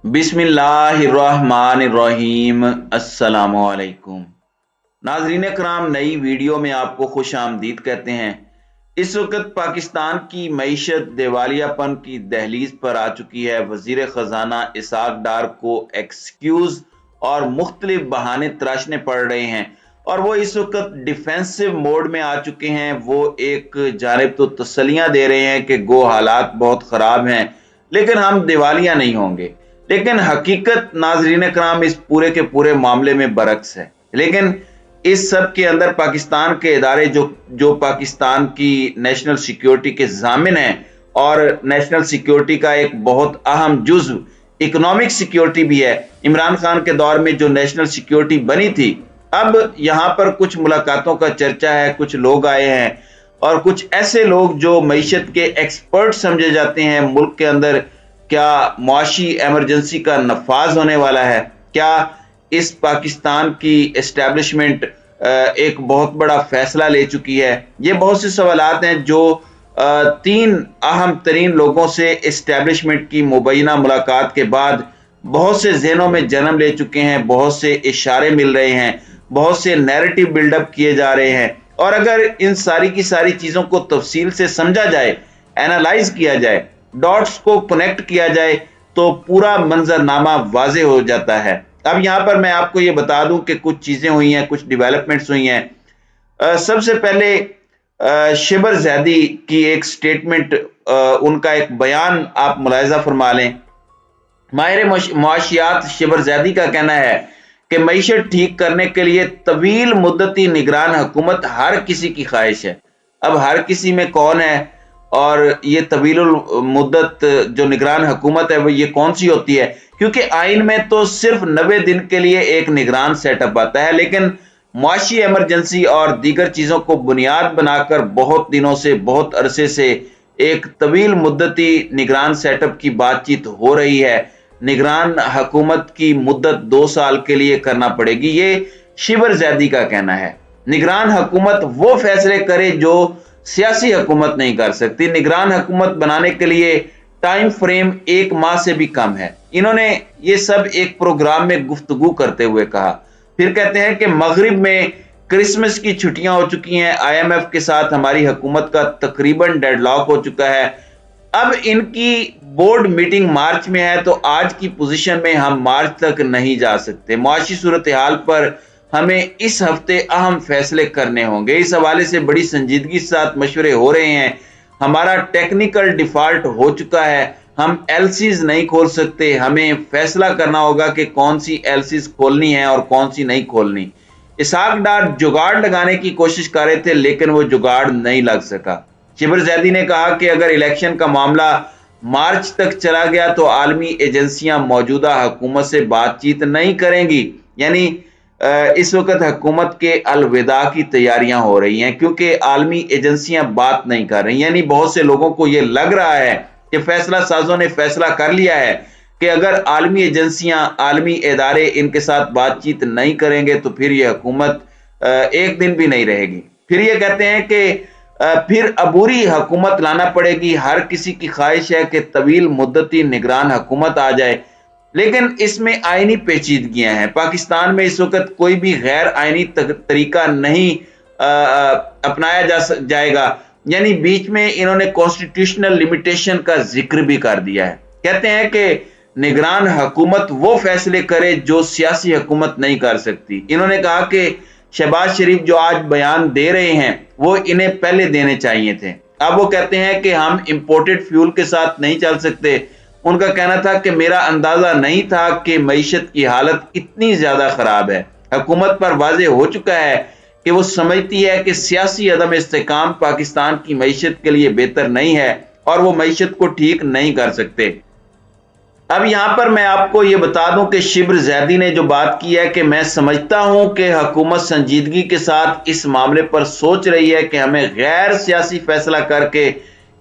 बिस्मिल्लाहिर्रहमानिर्रहीम। अस्सलामुअलैकुम। नाजरीन कराम, नई वीडियो में आपको खुश आमदीद कहते हैं। इस वक्त पाकिस्तान की मईशत दिवालियापन की दहलीज पर आ चुकी है। वजीर खजाना इसहाक डार को एक्सक्यूज और मुख्तलिफ बहाने तराशने पड़ रहे हैं और वो इस वक्त डिफेंसिव मोड में आ चुके हैं। वो एक जानिब तो तसलियां दे रहे हैं कि गो हालात बहुत खराब हैं लेकिन हम दिवालिया नहीं होंगे, लेकिन हकीकत नाजरीन कराम इस पूरे के पूरे मामले में बरक्स है। लेकिन इस सब के अंदर पाकिस्तान के इदारे जो पाकिस्तान की नेशनल सिक्योरिटी के जामिन हैं और नेशनल सिक्योरिटी का एक बहुत अहम जुज्व इकोनॉमिक सिक्योरिटी भी है। इमरान खान के दौर में जो नेशनल सिक्योरिटी बनी थी, अब यहां पर कुछ मुलाकातों का चर्चा है, कुछ लोग आए हैं और कुछ ऐसे लोग जो मईशत के एक्सपर्ट समझे जाते हैं। मुल्क के अंदर क्या मुआशी एमरजेंसी का नफाज होने वाला है? क्या इस पाकिस्तान की एस्टेब्लिशमेंट एक बहुत बड़ा फैसला ले चुकी है? ये बहुत से सवालात हैं जो तीन अहम तरीन लोगों से एस्टेब्लिशमेंट की मुबैना मुलाकात के बाद बहुत से जहनों में जन्म ले चुके हैं। बहुत से इशारे मिल रहे हैं, बहुत से नैरेटिव बिल्डअप किए जा रहे हैं और अगर इन सारी की सारी चीजों को तफसील से समझा जाए, एनालाइज किया जाए, डॉट्स को कनेक्ट किया जाए तो पूरा मंजरनामा वाजे हो जाता है। अब यहां पर मैं आपको ये बता दूं कि कुछ चीजें हुई हैं, कुछ डेवलपमेंट्स हुई हैं। सबसे पहले शिबर जैदी की एक स्टेटमेंट, उनका एक बयान आप मुलाहिजा फरमा लें। माहिर मुआशियात शिबर जैदी का कहना है कि मईशत ठीक करने के लिए तवील मुद्दती निगरान हुकूमत हर किसी की ख्वाहिश है। अब हर किसी में कौन है और ये तवील मुद्दत जो निगरान हुकूमत है वो ये कौन सी होती है? क्योंकि आइन में तो सिर्फ 90 दिन के लिए एक निगरान सेटअप आता है, लेकिन मुआशी एमरजेंसी और दीगर चीजों को बुनियाद बनाकर बहुत दिनों से, बहुत अरसे से एक तवील मुद्दती निगरान सेटअप की बातचीत हो रही है। निगरान हुकूमत की मुद्दत 2 साल के लिए करना पड़ेगी, ये शिबर जैदी का कहना है। निगरान हुकूमत वो फैसले करे जो सियासी हुकूमत नहीं कर सकती। निगरान हुकूमत बनाने के लिए टाइम फ्रेम 1 माह से भी कम है। इन्होंने ये सब एक प्रोग्राम में गुफ्तगू करते हुए कहा। फिर कहते हैं कि मगरिब में क्रिसमस की छुट्टियां हो चुकी हैं, IMF के साथ हमारी हुकूमत का तकरीबन डेडलॉक हो चुका है। अब इनकी बोर्ड मीटिंग मार्च में है तो आज की पोजीशन में हम मार्च तक नहीं जा सकते। मुआशी सूरत हाल पर हमें इस हफ्ते अहम फैसले करने होंगे। इस हवाले से बड़ी संजीदगी के साथ मशवरे हो रहे हैं। हमारा टेक्निकल डिफॉल्ट हो चुका है, हम एलसीज नहीं खोल सकते। हमें फैसला करना होगा कि कौन सी एलसीज खोलनी है और कौन सी नहीं खोलनी। इसहाक डार जुगाड़ लगाने की कोशिश कर रहे थे लेकिन वो जुगाड़ नहीं लग सका। शिबर जैदी ने कहा कि अगर इलेक्शन का मामला मार्च तक चला गया तो आलमी एजेंसियां मौजूदा हुकूमत से बातचीत नहीं करेंगी। यानी इस वक्त हुकूमत के अलविदा की तैयारियां हो रही हैं क्योंकि आलमी एजेंसियां बात नहीं कर रही। यानी बहुत से लोगों को यह लग रहा है कि फैसला साजों ने फैसला कर लिया है कि अगर आलमी एजेंसियां, आलमी इदारे इनके साथ बातचीत नहीं करेंगे तो फिर यह हुकूमत एक दिन भी नहीं रहेगी। फिर ये कहते हैं कि फिर अबूरी हुकूमत लाना पड़ेगी। हर किसी की ख्वाहिश है कि तवील मुद्दती निगरान हुकूमत आ जाए, लेकिन इसमें आईनी पेचीदगियां हैं। पाकिस्तान में इस वक्त कोई भी गैर आईनी तरीका नहीं अपनाया जाएगा। यानी बीच में इन्होंने कॉन्स्टिट्यूशनल लिमिटेशन का जिक्र भी कर दिया है। कहते हैं कि निगरान हुकूमत वो फैसले करे जो सियासी हुकूमत नहीं कर सकती। इन्होंने कहा कि शहबाज शरीफ जो आज बयान दे रहे हैं वो इन्हें पहले देने चाहिए थे। अब वो कहते हैं कि हम इंपोर्टेड फ्यूल के साथ नहीं चल सकते। उनका कहना था कि मेरा अंदाजा नहीं था कि मईशत की हालत इतनी ज्यादा खराब है। हुकूमत पर वाजे हो चुका है कि वो समझती है कि सियासी अदम इस्तेकाम पाकिस्तान की मईशत के लिए बेहतर नहीं है और वो मईशत को ठीक नहीं कर सकते। अब यहां पर मैं आपको ये बता दूं कि शिबर जैदी ने जो बात की है कि मैं समझता हूं कि हुकूमत संजीदगी के साथ इस मामले पर सोच रही है कि हमें गैर सियासी फैसला करके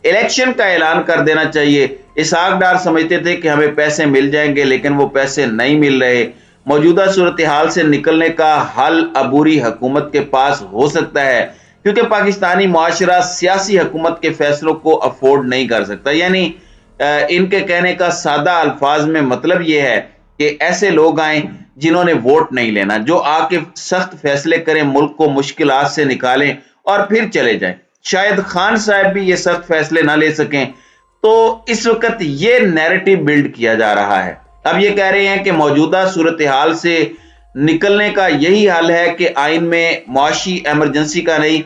इलेक्शन का ऐलान कर देना चाहिए। इसहाक डार समझते थे कि हमें पैसे मिल जाएंगे लेकिन वो पैसे नहीं मिल रहे। मौजूदा सूरत हाल से निकलने का हल अबूरी हुकूमत के पास हो सकता है क्योंकि पाकिस्तानी मुआशरा सियासी हुकूमत के फैसलों को अफोर्ड नहीं कर सकता। यानी इनके कहने का सादा अल्फाज में मतलब ये है कि ऐसे लोग आए जिन्होंने वोट नहीं लेना, जो आके सख्त फैसले करें, मुल्क को मुश्किलात से निकालें और फिर चले जाएं। शायद खान साहब भी ये सख्त फैसले ना ले सकें, तो इस वक्त ये नैरेटिव बिल्ड किया जा रहा है। अब ये कह रहे हैं कि मौजूदा सूरत हाल से निकलने का यही हल है कि आइन में मुआशी एमरजेंसी का नहीं,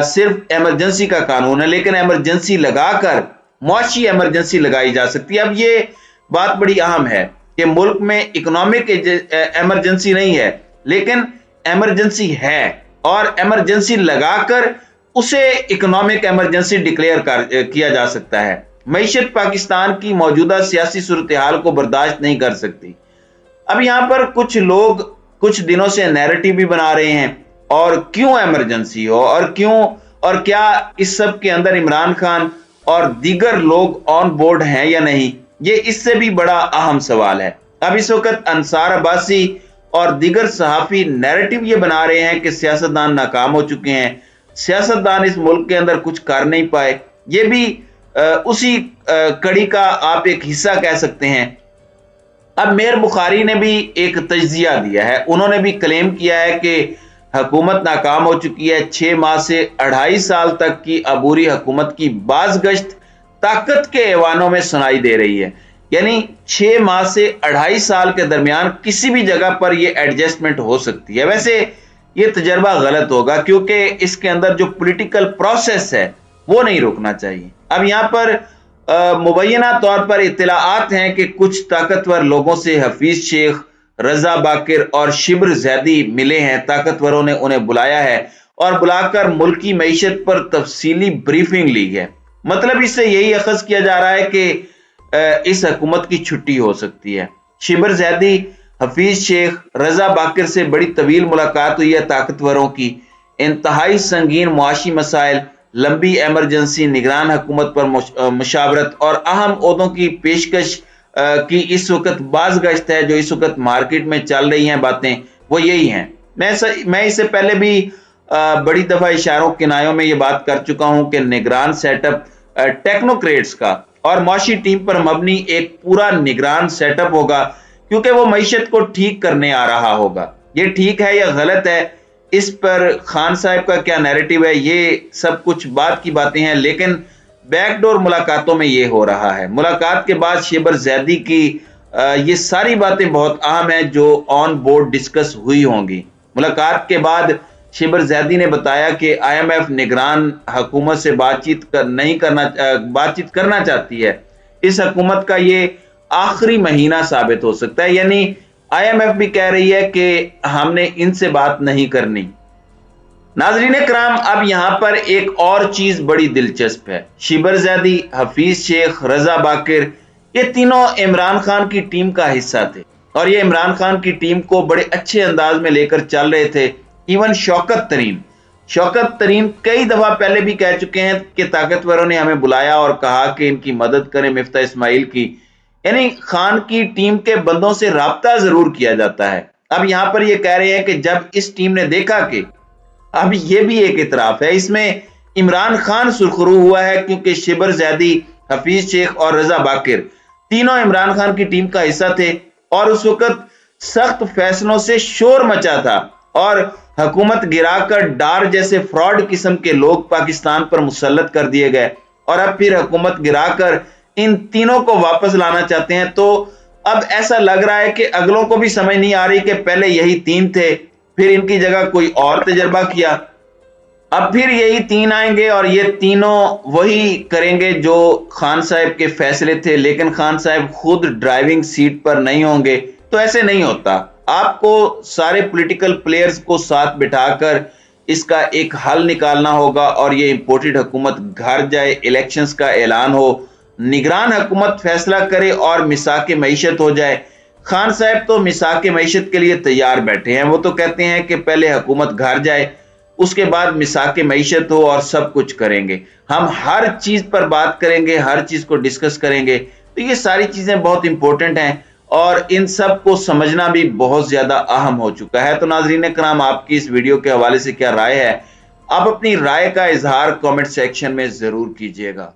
सिर्फ एमरजेंसी का कानून है, लेकिन एमरजेंसी लगाकर मुआशी एमरजेंसी लगाई जा सकती है। अब ये बात बड़ी अहम है कि मुल्क में इकोनॉमिक एमरजेंसी नहीं है, लेकिन एमरजेंसी है, और एमरजेंसी लगाकर उसे इकोनॉमिक एमरजेंसी डिक्लेयर किया जा सकता है। मईशत पाकिस्तान की मौजूदा सियासी सूरत हाल को बर्दाश्त नहीं कर सकती। अब यहां पर कुछ लोग कुछ दिनों से नैरेटिव भी बना रहे हैं, और क्यों एमरजेंसी हो, और क्यों, और क्या इस सब के अंदर इमरान खान और दीगर लोग ऑन बोर्ड हैं या नहीं, ये इससे भी बड़ा अहम सवाल है। अब इस वक्त अंसार अब्बासी और दीगर सहाफी नैरेटिव ये बना रहे हैं कि सियासतदान नाकाम हो चुके हैं, सियासतदान इस मुल्क के अंदर कुछ कर नहीं पाए। ये भी उसी कड़ी का आप एक हिस्सा कह सकते हैं। अब मेयर बुखारी ने भी एक तज्जिया दिया है, उन्होंने भी क्लेम किया है कि हुकूमत नाकाम हो चुकी है। 6 माह से 2.5 साल तक की अबूरी हुकूमत की बाज़गश्त ताकत के ऐवानों में सुनाई दे रही है। यानी 6 माह से 2.5 साल के दरमियान किसी भी जगह पर यह एडजस्टमेंट हो सकती है। वैसे ये तजर्बा गलत होगा, क्योंकि इसके अंदर जो पॉलिटिकल प्रोसेस है वो नहीं रुकना चाहिए। अब यहाँ पर मुबैना तौर पर इत्तलाआत हैं कि कुछ ताकतवर लोगों से हफीज शेख, रजा बाकिर और शिब्र जैदी मिले हैं। ताकतवरों ने उन्हें बुलाया है और बुलाकर मुल्की मईशत पर तफसीली ब्रीफिंग ली है। मतलब इससे यही अखज़ किया जा रहा है कि इस हुकूमत की छुट्टी हो सकती है। शिब्र जैदी, हफीज शेख, रजा बाकिर से बड़ी तवील मुलाकात हुई है ताकतवरों की। इंतहाई संगीन मुआशी मसाइल, लंबी एमरजेंसी, निगरान हुकूमत पर मुशावरत और अहम ओहदों की पेशकश की इस वक्त बाज़गश्त है। जो इस वक्त मार्केट में चल रही हैं बातें वो यही हैं। मैं इससे पहले भी बड़ी दफा इशारों किनायों में ये बात कर चुका हूं कि निगरान सेटअप टेक्नोक्रेट्स का और मुआशी टीम पर मबनी एक पूरा निगरान सेटअप होगा, क्योंकि वो मईशत को ठीक करने आ रहा होगा। ये ठीक है या गलत है, इस पर खान साहब का क्या नैरेटिव है, ये सब कुछ बात की बातें हैं, लेकिन बैकडोर मुलाकातों में ये हो रहा है। मुलाकात के बाद शिब्र जैदी की ये सारी बातें बहुत अहम हैं जो ऑन बोर्ड डिस्कस हुई होंगी। मुलाकात के बाद शिब्र जैदी ने बताया कि IMF निगरान हुकूमत से बातचीत करना चाहती है। इस हुकूमत का ये आखिरी महीना साबित हो सकता है। यानी IMF भी कह रही है कि हमने इनसे बात नहीं करनी। नाज़रीन कराम, अब यहां पर एक और चीज बड़ी दिलचस्प है। शिब्र जैदी, हफीज शेख, रजा बाकिर, ये तीनों इमरान खान की टीम का हिस्सा थे और ये इमरान खान की टीम को बड़े अच्छे अंदाज में लेकर चल रहे थे। इवन शौकत तरीन कई दफा पहले भी कह चुके हैं कि ताकतवरों ने हमें बुलाया और कहा कि इनकी मदद करें मिफ्ता इस्माइल की। यानी खान की टीम के बंदों से राब्ता जरूर किया जाता है। अब यहां पर ये कह रहे हैं कि जब इस टीम ने देखा कि अब ये भी एक इतराफ है, इसमें इमरान खान सुरखरू हुआ है, क्योंकि शिब्र जैदी, हफीज शेख और रजा बाकिर तीनों इमरान खान की टीम का हिस्सा थे और उस वक्त सख्त फैसलों से शोर मचा था और हुकूमत गिराकर डार जैसे फ्रॉड किस्म के लोग पाकिस्तान पर मुसल्लत कर दिए गए और अब फिर हुकूमत गिराकर इन तीनों को वापस लाना चाहते हैं। तो अब ऐसा लग रहा है कि अगलों को भी समझ नहीं आ रही कि पहले यही 3 थे, फिर इनकी जगह कोई और तजर्बा किया, अब फिर यही 3 आएंगे और ये तीनों वही करेंगे जो खान साहब के फैसले थे, लेकिन खान साहब खुद ड्राइविंग सीट पर नहीं होंगे। तो ऐसे नहीं होता। आपको सारे पॉलिटिकल प्लेयर्स को साथ बिठाकर इसका एक हल निकालना होगा और ये इंपोर्टेड हुकूमत घर जाए, इलेक्शंस का ऐलान हो, निगरान हुकूमत फैसला करे और मिसाक मईशत हो जाए। खान साहब तो मिसाक मईशत के लिए तैयार बैठे हैं। वो तो कहते हैं कि पहले हुकूमत घर जाए, उसके बाद मिसाक मईशत हो और सब कुछ करेंगे, हम हर चीज पर बात करेंगे, हर चीज को डिस्कस करेंगे। तो ये सारी चीजें बहुत इंपॉर्टेंट हैं और इन सब को समझना भी बहुत ज्यादा अहम हो चुका है। तो नाज़रीन कराम, आपकी इस वीडियो के हवाले से क्या राय है? आप अपनी राय का इजहार कमेंट सेक्शन में जरूर कीजिएगा।